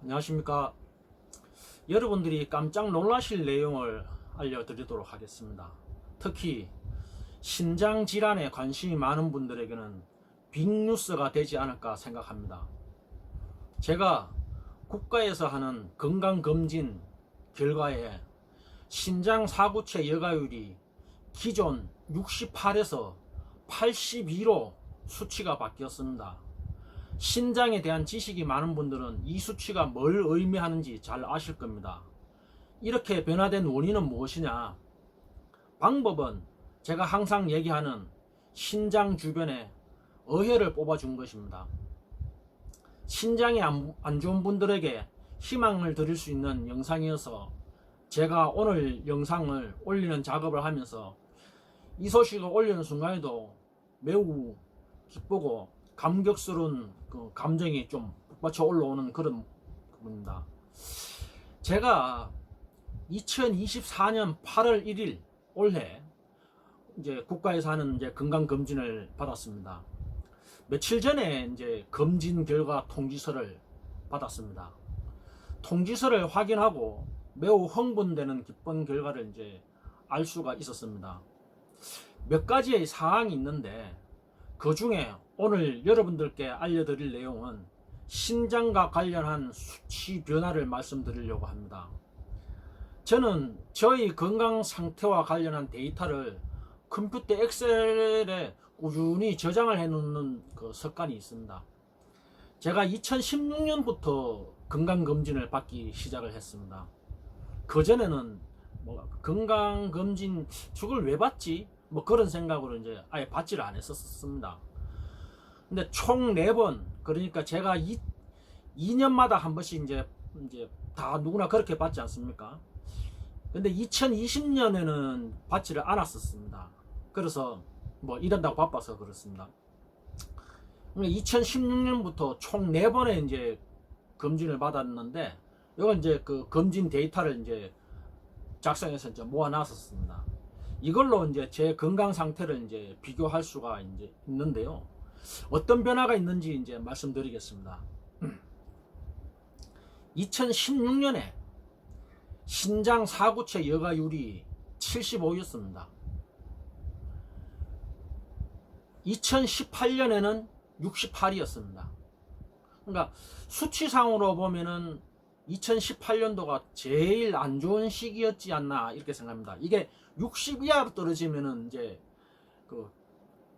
안녕하십니까. 여러분들이 깜짝 놀라실 내용을 알려드리도록 하겠습니다. 특히 신장 질환에 관심이 많은 분들에게는 빅뉴스가 되지 않을까 생각합니다. 제가 국가에서 하는 건강검진 결과에 신장 사구체 여과율이 기존 68에서 82로 수치가 바뀌었습니다. 신장에 대한 지식이 많은 분들은 이 수치가 뭘 의미하는지 잘 아실 겁니다. 이렇게 변화된 원인은 무엇이냐? 방법은 제가 항상 얘기하는 신장 주변에 어혈을 뽑아준 것입니다. 신장이 안 좋은 분들에게 희망을 드릴 수 있는 영상이어서 제가 오늘 영상을 올리는 작업을 하면서 이 소식을 올리는 순간에도 매우 기쁘고 감격스러운 그 감정이 좀 북받쳐 올라오는 그런 부분입니다. 제가 2024년 8월 1일 올해 이제 국가에서 하는 이제 건강검진을 받았습니다. 며칠 전에 이제 검진 결과 통지서를 받았습니다. 통지서를 확인하고 매우 흥분되는 기쁜 결과를 이제 알 수가 있었습니다. 몇 가지의 사항이 있는데 그 중에 오늘 여러분들께 알려드릴 내용은 신장과 관련한 수치 변화를 말씀드리려고 합니다. 저는 저희 건강 상태와 관련한 데이터를 컴퓨터 엑셀에 꾸준히 저장을 해놓는 그 습관이 있습니다. 제가 2016년부터 건강검진을 받기 시작을 했습니다. 그전에는 뭐 건강검진 저걸 왜 받지? 뭐 그런 생각으로 이제 아예 받지를 안 했었습니다. 근데 총 4번, 그러니까 제가 2년마다 한 번씩 이제 다 누구나 그렇게 받지 않습니까? 근데 2020년에는 받지를 않았었습니다. 그래서 뭐 일한다고 바빠서 그렇습니다. 2016년부터 총 4번의 이제 검진을 받았는데, 이건 이제 그 검진 데이터를 이제 작성해서 이제 모아놨었습니다. 이걸로 이제 제 건강 상태를 이제 비교할 수가 이제 있는데요. 어떤 변화가 있는지 이제 말씀드리겠습니다. 2016년에 신장 사구체 여과율이 75였습니다. 2018년에는 68이었습니다. 그러니까 수치상으로 보면은 2018년도가 제일 안 좋은 시기였지 않나 이렇게 생각합니다. 이게 60 이하로 떨어지면은 이제 그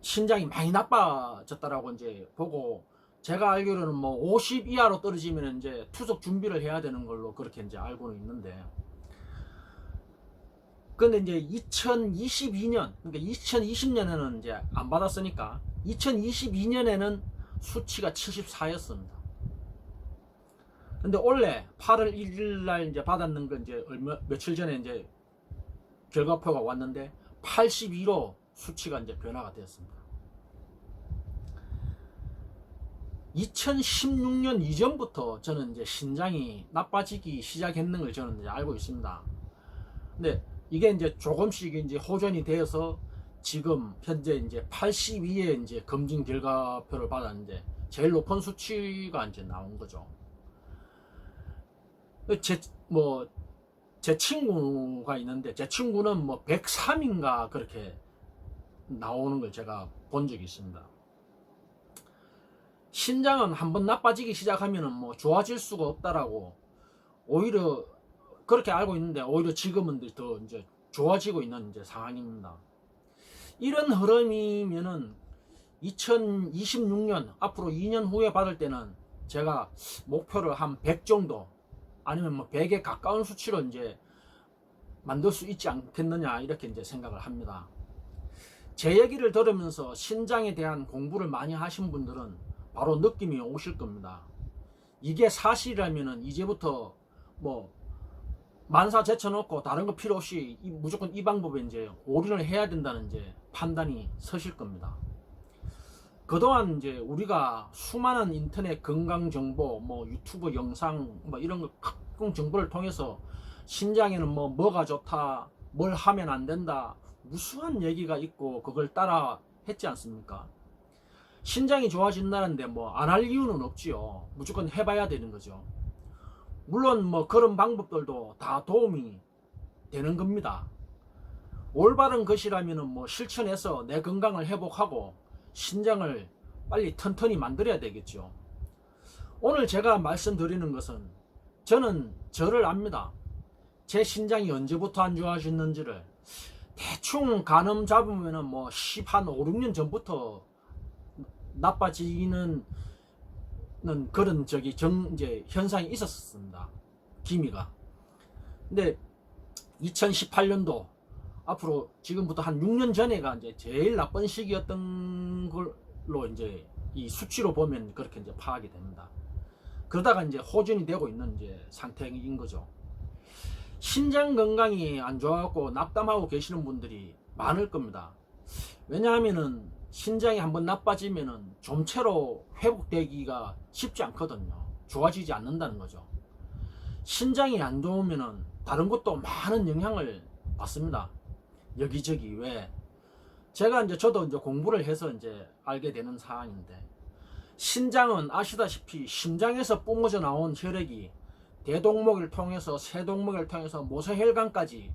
신장이 많이 나빠졌다라고 이제 보고, 제가 알기로는 뭐 50 이하로 떨어지면 이제 투석 준비를 해야 되는 걸로 그렇게 이제 알고는 있는데, 근데 이제 2022년, 그러니까 2020년에는 이제 안 받았으니까 2022년에는 수치가 74였습니다. 근데 올해 8월 1일 날 이제 받았는 건 이제 며칠 전에 이제 결과표가 왔는데 82로 수치가 이제 변화가 되었습니다. 2016년 이전부터 저는 이제 신장이 나빠지기 시작했는 걸 저는 이제 알고 있습니다. 근데 이게 이제 조금씩 이제 호전이 되어서 지금 현재 이제 82의 이제 검진 결과표를 받았는데 제일 높은 수치가 이제 나온 거죠. 제 친구가 있는데 제 친구는 뭐 103인가 그렇게 나오는 걸 제가 본 적이 있습니다. 신장은 한번 나빠지기 시작하면은 뭐 좋아질 수가 없다라고 오히려 그렇게 알고 있는데, 오히려 지금은 더 이제 좋아지고 있는 이제 상황입니다. 이런 흐름이면은 2026년 앞으로 2년 후에 받을 때는 제가 목표를 한 100 정도, 아니면 뭐 100에 가까운 수치로 이제 만들 수 있지 않겠느냐 이렇게 이제 생각을 합니다. 제 얘기를 들으면서 신장에 대한 공부를 많이 하신 분들은 바로 느낌이 오실 겁니다. 이게 사실이라면은 이제부터 뭐 만사 제쳐놓고 다른 거 필요 없이 무조건 이 방법에 이제 올인을 해야 된다는 이제 판단이 서실 겁니다. 그동안 이제 우리가 수많은 인터넷 건강 정보, 뭐 유튜브 영상, 뭐 이런 거 각종 정보를 통해서 신장에는 뭐가 좋다, 뭘 하면 안 된다, 무수한 얘기가 있고 그걸 따라 했지 않습니까? 신장이 좋아진다는데 뭐 안 할 이유는 없지요. 무조건 해봐야 되는 거죠. 물론 뭐 그런 방법들도 다 도움이 되는 겁니다. 올바른 것이라면 뭐 실천해서 내 건강을 회복하고 신장을 빨리 튼튼히 만들어야 되겠죠. 오늘 제가 말씀드리는 것은 저는 저를 압니다. 제 신장이 언제부터 안 좋아졌는지를 대충 가늠 잡으면은 뭐 10한 5, 6년 전부터 나빠지는 그런 이제 현상이 있었습니다. 기미가. 근데 2018년도 앞으로 지금부터 한 6년 전에가 이제 제일 나쁜 시기였던 걸로 이제 이 수치로 보면 그렇게 이제 파악이 됩니다. 그러다가 이제 호전이 되고 있는 이제 상태인 거죠. 신장 건강이 안 좋아갖고 낙담하고 계시는 분들이 많을 겁니다. 왜냐하면은 신장이 한번 나빠지면은 좀채로 회복되기가 쉽지 않거든요. 좋아지지 않는다는 거죠. 신장이 안 좋으면은 다른 것도 많은 영향을 받습니다. 여기저기. 왜? 제가 이제 저도 이제 공부를 해서 이제 알게 되는 사항인데, 신장은 아시다시피 심장에서 뿜어져 나온 혈액이 대동맥을 통해서 세동맥을 통해서 모세혈관까지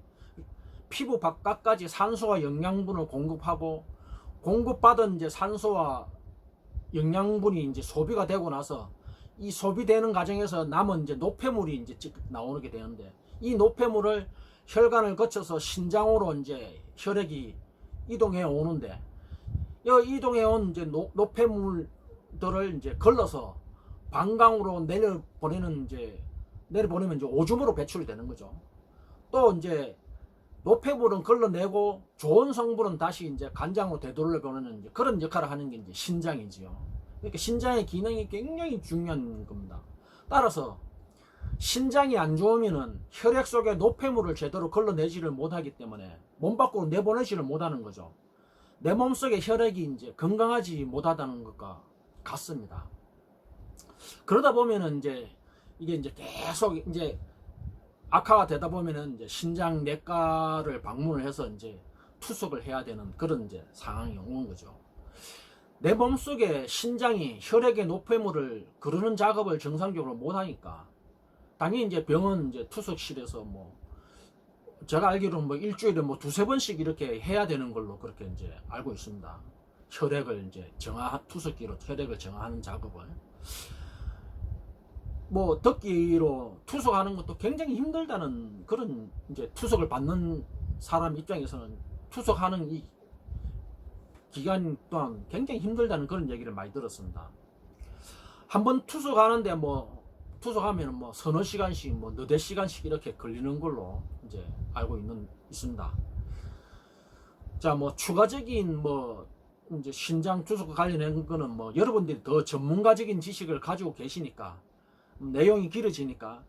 피부 바깥까지 산소와 영양분을 공급하고, 공급받은 이제 산소와 영양분이 이제 소비가 되고 나서 이 소비되는 과정에서 남은 이제 노폐물이 이제 나오게 되는데, 이 노폐물을 혈관을 거쳐서 신장으로 이제 혈액이 이동해 오는데, 이 이동해 온 이제 노폐물들을 이제 걸러서 방광으로 내려보내면 이제 오줌으로 배출이 되는 거죠. 또 이제 노폐물은 걸러내고 좋은 성분은 다시 이제 간장으로 되돌려보내는 이제 그런 역할을 하는 게 이제 신장이지요. 그러니까 신장의 기능이 굉장히 중요한 겁니다. 따라서 신장이 안 좋으면은 혈액 속에 노폐물을 제대로 걸러내지를 못하기 때문에 몸 밖으로 내보내지를 못하는 거죠. 내 몸속에 혈액이 이제 건강하지 못하다는 것과 같습니다. 그러다 보면은 이제 이게 이제 계속 이제 악화가 되다 보면은 이제 신장내과를 방문을 해서 이제 투석을 해야 되는 그런 이제 상황이 오는 거죠. 내 몸속에 신장이 혈액의 노폐물을 거르는 작업을 정상적으로 못하니까 당연히 이제 병원 이제 투석실에서 뭐 제가 알기로는 뭐 일주일에 뭐 두세 번씩 이렇게 해야 되는 걸로 그렇게 이제 알고 있습니다. 혈액을 이제 투석기로 혈액을 정화하는 작업을. 뭐 듣기로 투석하는 것도 굉장히 힘들다는 그런 이제 투석을 받는 사람 입장에서는 투석하는 이 기간 또한 굉장히 힘들다는 그런 얘기를 많이 들었습니다. 한번 투석하는데 뭐 투석하면 뭐 서너 시간씩 뭐 너댓 시간씩 이렇게 걸리는 걸로 이제 알고 있습니다. 자, 뭐 추가적인 뭐 이제 신장 투석과 관련된 거는 뭐 여러분들이 더 전문가적인 지식을 가지고 계시니까 내용이 길어지니까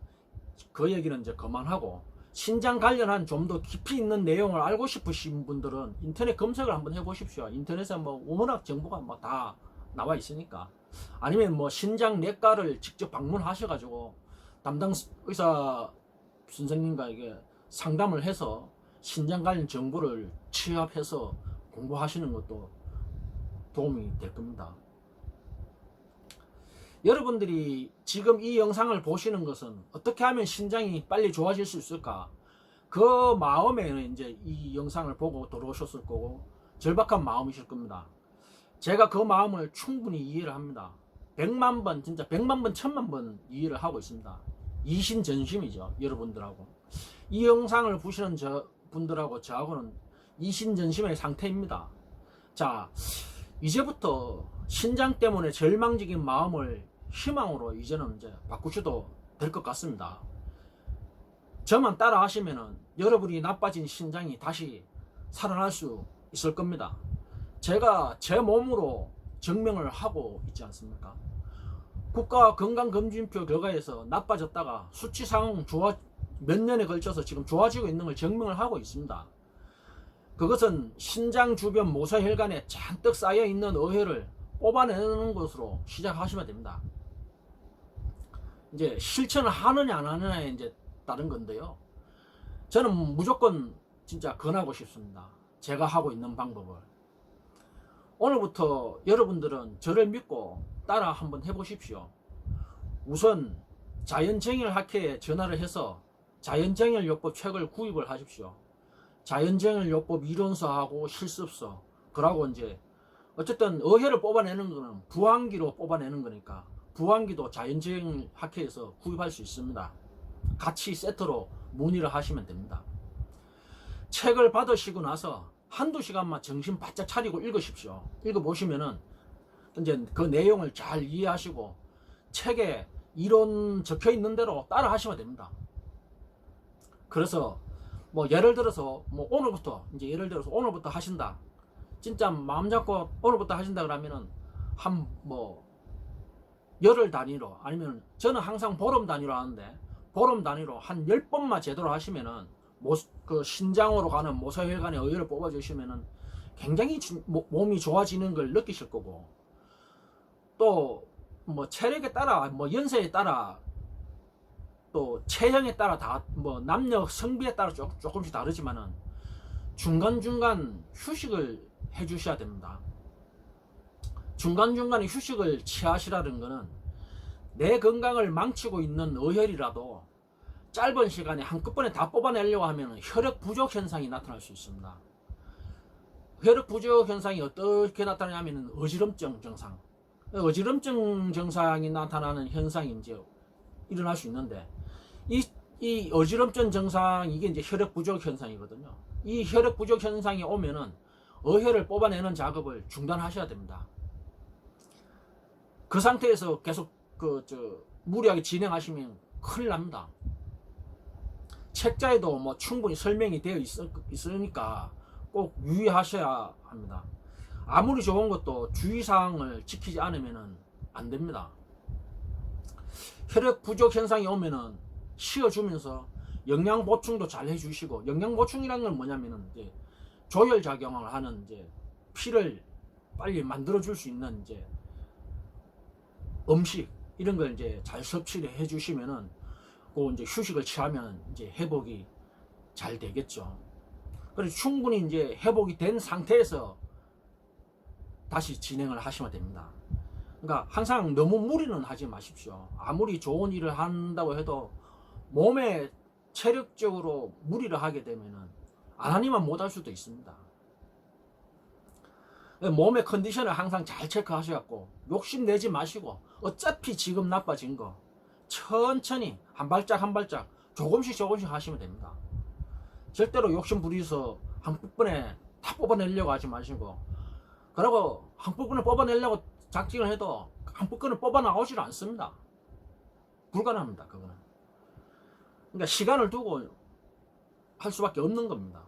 그 얘기는 이제 그만하고, 신장 관련한 좀 더 깊이 있는 내용을 알고 싶으신 분들은 인터넷 검색을 한번 해보십시오. 인터넷에 뭐 워낙 정보가 뭐 다 나와 있으니까. 아니면 뭐 신장 내과를 직접 방문하셔가지고 담당 의사 선생님과 이게 상담을 해서 신장 관련 정보를 취합해서 공부하시는 것도 도움이 될 겁니다. 여러분들이 지금 이 영상을 보시는 것은 어떻게 하면 신장이 빨리 좋아질 수 있을까? 그 마음에 이제 이 영상을 보고 들어오셨을 거고 절박한 마음이실 겁니다. 제가 그 마음을 충분히 이해를 합니다. 100만 번, 진짜 100만 번, 1000만 번 이해를 하고 있습니다. 이신전심이죠, 여러분들하고. 이 영상을 보시는 분들하고 저하고는 이신전심의 상태입니다. 자, 이제부터 신장 때문에 절망적인 마음을 희망으로 이제는 이제 바꾸셔도 될 것 같습니다. 저만 따라 하시면은 여러분이 나빠진 신장이 다시 살아날 수 있을 겁니다. 제가 제 몸으로 증명을 하고 있지 않습니까? 국가건강검진표 결과에서 나빠졌다가 수치 상황 몇 년에 걸쳐서 지금 좋아지고 있는 걸 증명을 하고 있습니다. 그것은 신장 주변 모세혈관에 잔뜩 쌓여있는 어혈을 뽑아내는 것으로 시작하시면 됩니다. 이제 실천을 하느냐 안 하느냐에 이제 다른 건데요. 저는 무조건 진짜 권하고 싶습니다. 제가 하고 있는 방법을. 오늘부터 여러분들은 저를 믿고 따라 한번 해보십시오. 우선 자연정일학회에 전화를 해서 자연정일요법 책을 구입을 하십시오. 자연정일요법 이론서하고 실습서, 그러고 이제 어쨌든 어혈을 뽑아내는 거는 부항기로 뽑아내는 거니까 부항기도 자연정일학회에서 구입할 수 있습니다. 같이 세트로 문의를 하시면 됩니다. 책을 받으시고 나서 한두 시간만 정신 바짝 차리고 읽으십시오. 읽어보시면은 이제 그 내용을 잘 이해하시고 책에 이론 적혀 있는 대로 따라 하시면 됩니다. 그래서 뭐 예를 들어서 뭐 오늘부터 이제 예를 들어서 오늘부터 하신다. 진짜 마음 잡고 오늘부터 하신다 그러면은 한 뭐 열흘 단위로, 아니면 저는 항상 보름 단위로 하는데 보름 단위로 한 10번만 제대로 하시면은 그 신장으로 가는 모세혈관의 어혈을 뽑아주시면은 굉장히 몸이 좋아지는 걸 느끼실 거고, 또 뭐 체력에 따라 뭐 연세에 따라 또 체형에 따라 다 뭐 남녀 성비에 따라 조금씩 다르지만은 중간중간 휴식을 해 주셔야 됩니다. 중간중간에 휴식을 취하시라는 거는 내 건강을 망치고 있는 어혈이라도 짧은 시간에 한꺼번에 다 뽑아내려고 하면 혈액 부족 현상이 나타날 수 있습니다. 혈액 부족 현상이 어떻게 나타나냐면 어지럼증 증상, 어지럼증 증상이 나타나는 현상이 이제 일어날 수 있는데, 이 어지럼증 증상, 이게 이제 혈액 부족 현상이거든요. 이 혈액 부족 현상이 오면은 어혈을 뽑아내는 작업을 중단하셔야 됩니다. 그 상태에서 계속 무리하게 진행하시면 큰일 납니다. 책자에도 뭐 충분히 설명이 되어 있으니까 꼭 유의하셔야 합니다. 아무리 좋은 것도 주의사항을 지키지 않으면 안 됩니다. 혈액 부족 현상이 오면은 쉬어주면서 영양 보충도 잘 해주시고, 영양 보충이라는 건 뭐냐면은 이제 조혈 작용을 하는 이제 피를 빨리 만들어 줄 수 있는 이제 음식, 이런 걸 이제 잘 섭취를 해주시면은 그 이제 휴식을 취하면 이제 회복이 잘 되겠죠. 그래서 충분히 이제 회복이 된 상태에서 다시 진행을 하시면 됩니다. 그러니까 항상 너무 무리는 하지 마십시오. 아무리 좋은 일을 한다고 해도 몸에 체력적으로 무리를 하게 되면은 안 하니만 못할 수도 있습니다. 몸의 컨디션을 항상 잘 체크하셔갖고 욕심내지 마시고, 어차피 지금 나빠진 거 천천히 한 발짝 한 발짝 조금씩 하시면 됩니다. 절대로 욕심 부리서 한꺼번에 다 뽑아내려고 하지 마시고, 그리고 한꺼번에 뽑아내려고 작정을 해도 한꺼번에 뽑아 나오질 않습니다. 불가능합니다, 그거는. 그러니까 시간을 두고 할 수밖에 없는 겁니다.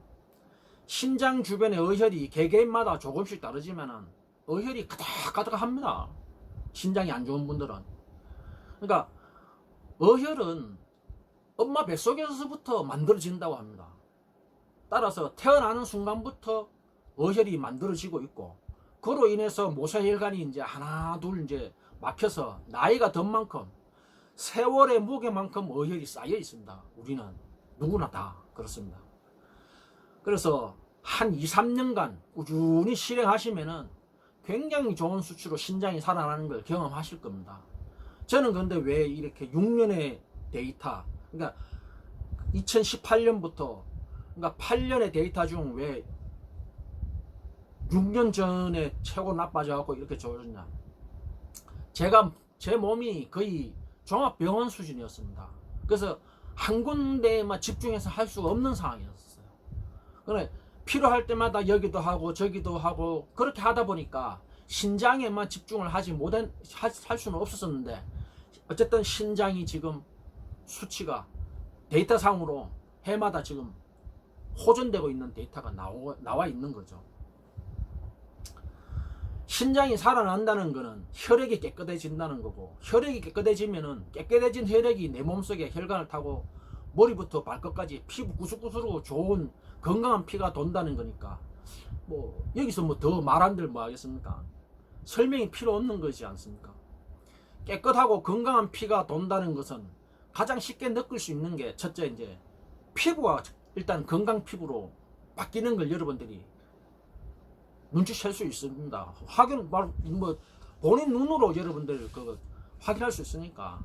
신장 주변의 어혈이 개개인마다 조금씩 다르지만은 어혈이 가득합니다. 신장이 안 좋은 분들은. 그러니까 어혈은 엄마 뱃속에서부터 만들어진다고 합니다. 따라서 태어나는 순간부터 어혈이 만들어지고 있고, 그로 인해서 모세혈관이 이제 하나 둘 이제 막혀서 나이가 든 만큼 세월의 무게만큼 어혈이 쌓여 있습니다. 우리는 누구나 다 그렇습니다. 그래서 한 2, 3년간 꾸준히 실행하시면은 굉장히 좋은 수치로 신장이 살아나는 걸 경험하실 겁니다. 저는 근데 왜 이렇게 6년의 데이터, 그러니까 2018년부터, 그러니까 8년의 데이터 중 왜 6년 전에 최고 나빠져갖고 이렇게 좋아졌냐. 제 몸이 거의 종합병원 수준이었습니다. 그래서 한 군데에만 집중해서 할 수가 없는 상황이었어요. 그래, 필요할 때마다 여기도 하고 저기도 하고 그렇게 하다 보니까 신장에만 집중을 할 수는 없었는데, 어쨌든 신장이 지금 수치가 데이터상으로 해마다 지금 호전되고 있는 데이터가 나와 있는 거죠. 신장이 살아난다는 거는 혈액이 깨끗해진다는 거고, 혈액이 깨끗해지면은 깨끗해진 혈액이 내 몸속에 혈관을 타고 머리부터 발끝까지 피부 구석구석으로 좋은 건강한 피가 돈다는 거니까, 뭐 여기서 뭐 더 말한들 뭐 하겠습니까? 설명이 필요 없는 거지 않습니까? 깨끗하고 건강한 피가 돈다는 것은 가장 쉽게 느낄 수 있는 게, 첫째 이제 피부가 일단 건강 피부로 바뀌는 걸 여러분들이 눈치챌 수 있습니다. 본인 눈으로 여러분들 확인할 수 있으니까.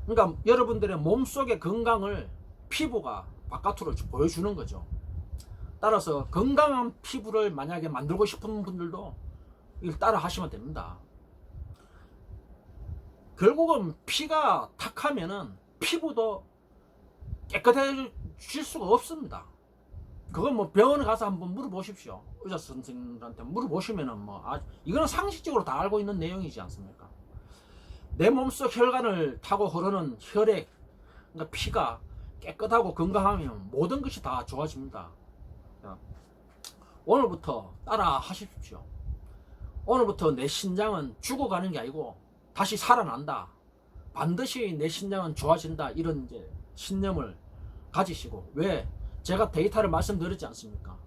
그러니까 여러분들의 몸속의 건강을 피부가 바깥으로 보여주는 거죠. 따라서 건강한 피부를 만약에 만들고 싶은 분들도 이걸 따라 하시면 됩니다. 결국은 피가 탁하면은 피부도 깨끗해질 수가 없습니다. 그건 뭐 병원에 가서 한번 물어보십시오. 의사 선생님들한테 물어보시면은 이거는 상식적으로 다 알고 있는 내용이지 않습니까? 내 몸속 혈관을 타고 흐르는 혈액, 그러니까 피가 깨끗하고 건강하면 모든 것이 다 좋아집니다. 오늘부터 따라 하십시오. 오늘부터 내 신장은 죽어가는 게 아니고 다시 살아난다. 반드시 내 신장은 좋아진다. 이런 이제 신념을 가지시고, 왜? 제가 데이터를 말씀드렸지 않습니까?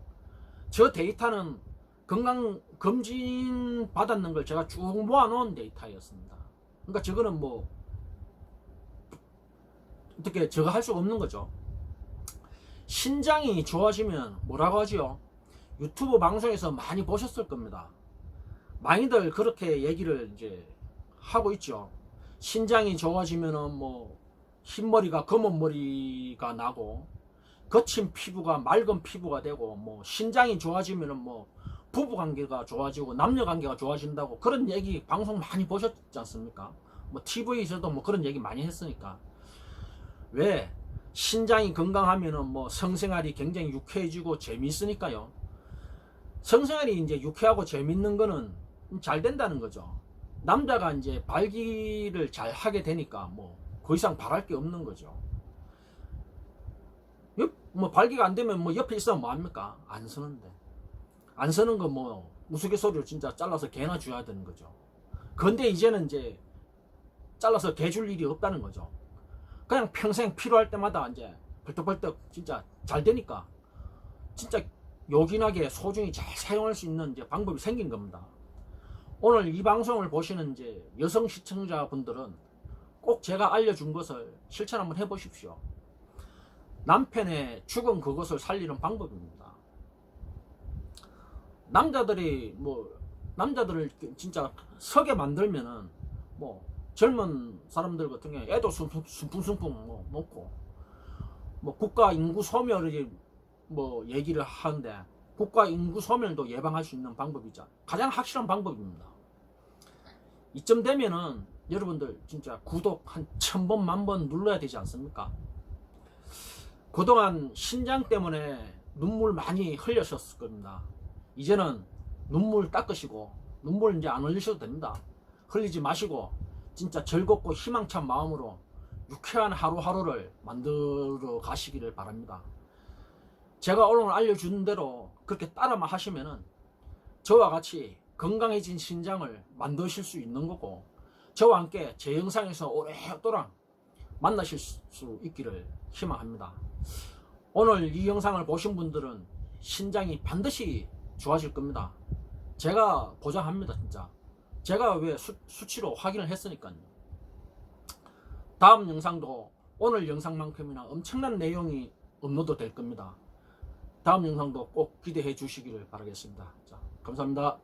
저 데이터는 건강검진 받았는 걸 제가 쭉 모아놓은 데이터였습니다. 그러니까 저거는 뭐 어떻게 제가 할 수가 없는 거죠. 신장이 좋아지면 뭐라고 하지요? 유튜브 방송에서 많이 보셨을 겁니다. 많이들 그렇게 얘기를 이제 하고 있죠. 신장이 좋아지면은 뭐 흰머리가 검은 머리가 나고 거친 피부가 맑은 피부가 되고, 뭐 신장이 좋아지면은 뭐 부부관계가 좋아지고 남녀관계가 좋아진다고 그런 얘기 방송 많이 보셨지 않습니까? 뭐 TV에서도 뭐 그런 얘기 많이 했으니까. 왜? 신장이 건강하면은 뭐 성생활이 굉장히 유쾌해지고 재미있으니까요. 성생활이 이제 유쾌하고 재밌는 거는 잘 된다는 거죠. 남자가 이제 발기를 잘 하게 되니까 뭐 그 이상 바랄 게 없는 거죠. 뭐 발기가 안 되면 뭐 옆에 있으면 뭐 합니까? 안 서는데. 안 서는 거 뭐 우스갯소리로 진짜 잘라서 개나 줘야 되는 거죠. 근데 이제는 이제 잘라서 개 줄 일이 없다는 거죠. 그냥 평생 필요할 때마다 이제 벌떡벌떡 진짜 잘 되니까 진짜 요긴하게 소중히 잘 사용할 수 있는 이제 방법이 생긴 겁니다. 오늘 이 방송을 보시는 이제 여성 시청자분들은 꼭 제가 알려준 것을 실천 한번 해보십시오. 남편의 죽은 그것을 살리는 방법입니다. 남자들을 진짜 서게 만들면은 뭐 젊은 사람들 같은 경우에 애도 순풍순풍 뭐 놓고, 뭐 국가 인구 소멸을 뭐 얘기를 하는데 국가 인구 소멸도 예방할 수 있는 방법이자 가장 확실한 방법입니다. 이쯤 되면은 여러분들 진짜 구독 한 1000번, 10,000번 눌러야 되지 않습니까? 그동안 신장 때문에 눈물 많이 흘리셨을 겁니다. 이제는 눈물 닦으시고 눈물 이제 안 흘리셔도 됩니다. 흘리지 마시고 진짜 즐겁고 희망찬 마음으로 유쾌한 하루하루를 만들어 가시기를 바랍니다. 제가 오늘 알려준 대로 그렇게 따라만 하시면은 저와 같이 건강해진 신장을 만드실 수 있는 거고, 저와 함께 제 영상에서 오랫동안 만나실 수 있기를 희망합니다. 오늘 이 영상을 보신 분들은 신장이 반드시 좋아질 겁니다. 제가 보장합니다. 진짜 제가 왜 수치로 확인을 했으니까요. 다음 영상도 오늘 영상만큼이나 엄청난 내용이 업로드 될 겁니다. 다음 영상도 꼭 기대해 주시기를 바라겠습니다. 자, 감사합니다.